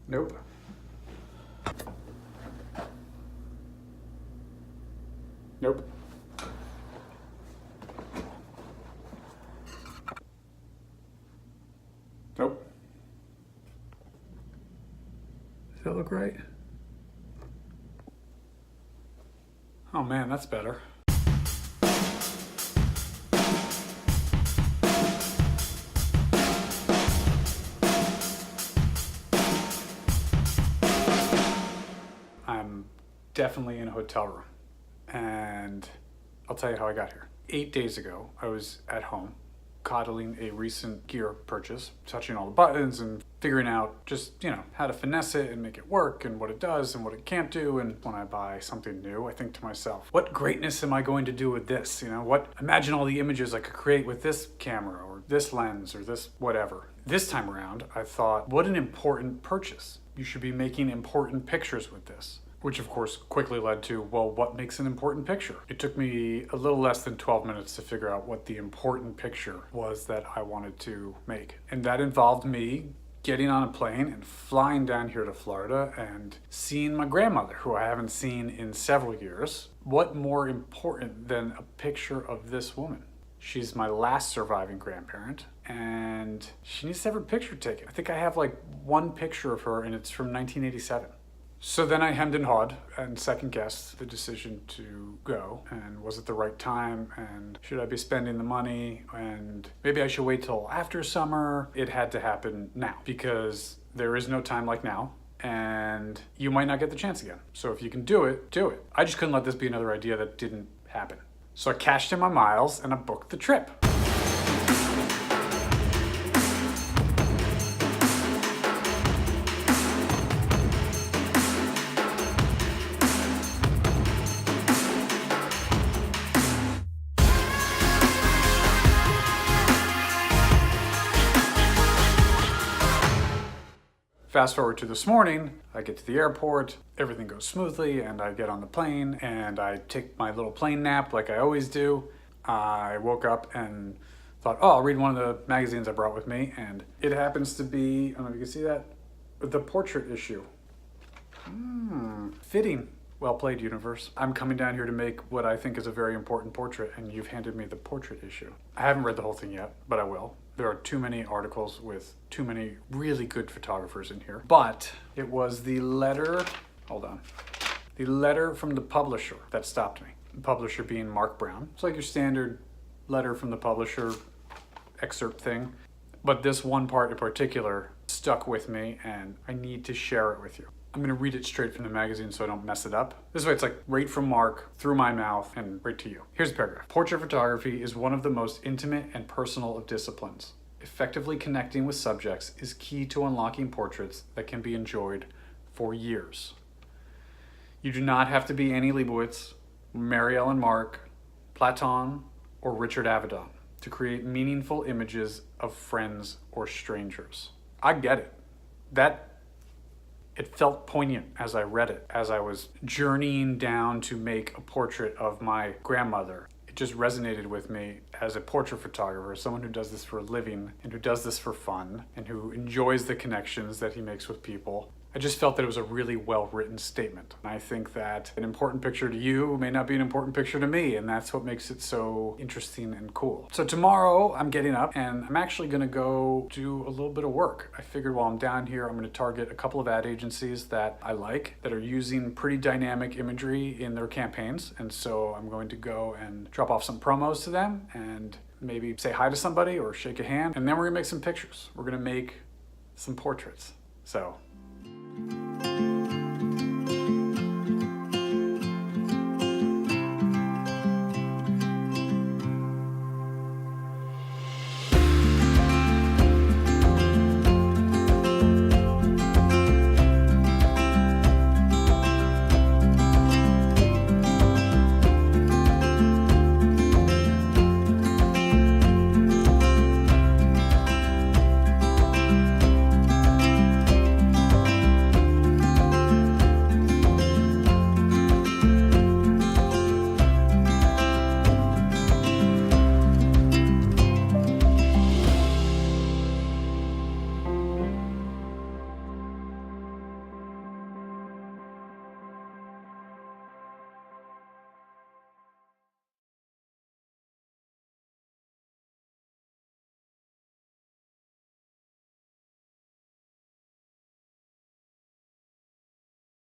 Nope. Nope. Nope. Does that look right? Oh man, that's better. I'm definitely in a hotel room, and I'll tell you how I got here. 8 days ago, I was at home coddling a recent gear purchase, touching all the buttons and figuring out just, how to finesse it and make it work and what it does and what it can't do. And when I buy something new, I think to myself, what greatness am I going to do with this? Imagine all the images I could create with this camera or this lens or this whatever. This time around, I thought, what an important purchase. You should be making important pictures with this. Which of course quickly led to, well, what makes an important picture? It took me a little less than 12 minutes to figure out what the important picture was that I wanted to make. And that involved me getting on a plane and flying down here to Florida and seeing my grandmother, who I haven't seen in several years. What more important than a picture of this woman? She's my last surviving grandparent, and she needs to have her picture taken. I think I have like one picture of her, and it's from 1987. So then I hemmed and hawed and second guessed the decision to go, and was it the right time, and should I be spending the money, and maybe I should wait till after summer. It had to happen now because there is no time like now, and you might not get the chance again. So if you can do it, do it. I just couldn't let this be another idea that didn't happen. So I cashed in my miles and I booked the trip. Fast forward to this morning, I get to the airport, everything goes smoothly, and I get on the plane, and I take my little plane nap like I always do. I woke up and thought, I'll read one of the magazines I brought with me, and it happens to be, I don't know if you can see that, the portrait issue. Fitting. Well played, universe. I'm coming down here to make what I think is a very important portrait, and you've handed me the portrait issue. I haven't read the whole thing yet, but I will. There are too many articles with too many really good photographers in here. But it was the letter, the letter from the publisher that stopped me. The publisher being Mark Brown. It's like your standard letter from the publisher excerpt thing. But this one part in particular stuck with me, and I need to share it with you. I'm gonna read it straight from the magazine so I don't mess it up. This way it's like right from Mark, through my mouth, and right to you. Here's the paragraph. Portrait photography is one of the most intimate and personal of disciplines. Effectively connecting with subjects is key to unlocking portraits that can be enjoyed for years. You do not have to be Annie Leibovitz, Mary Ellen Mark, Platon, or Richard Avedon to create meaningful images of friends or strangers. I get it. It felt poignant as I read it, as I was journeying down to make a portrait of my grandmother. It just resonated with me as a portrait photographer, someone who does this for a living and who does this for fun and who enjoys the connections that he makes with people. I just felt that it was a really well-written statement. And I think that an important picture to you may not be an important picture to me, and that's what makes it so interesting and cool. So tomorrow I'm getting up and I'm actually gonna go do a little bit of work. I figured while I'm down here, I'm gonna target a couple of ad agencies that I like, that are using pretty dynamic imagery in their campaigns. And so I'm going to go and drop off some promos to them and maybe say hi to somebody or shake a hand. And then we're gonna make some pictures. We're gonna make some portraits. So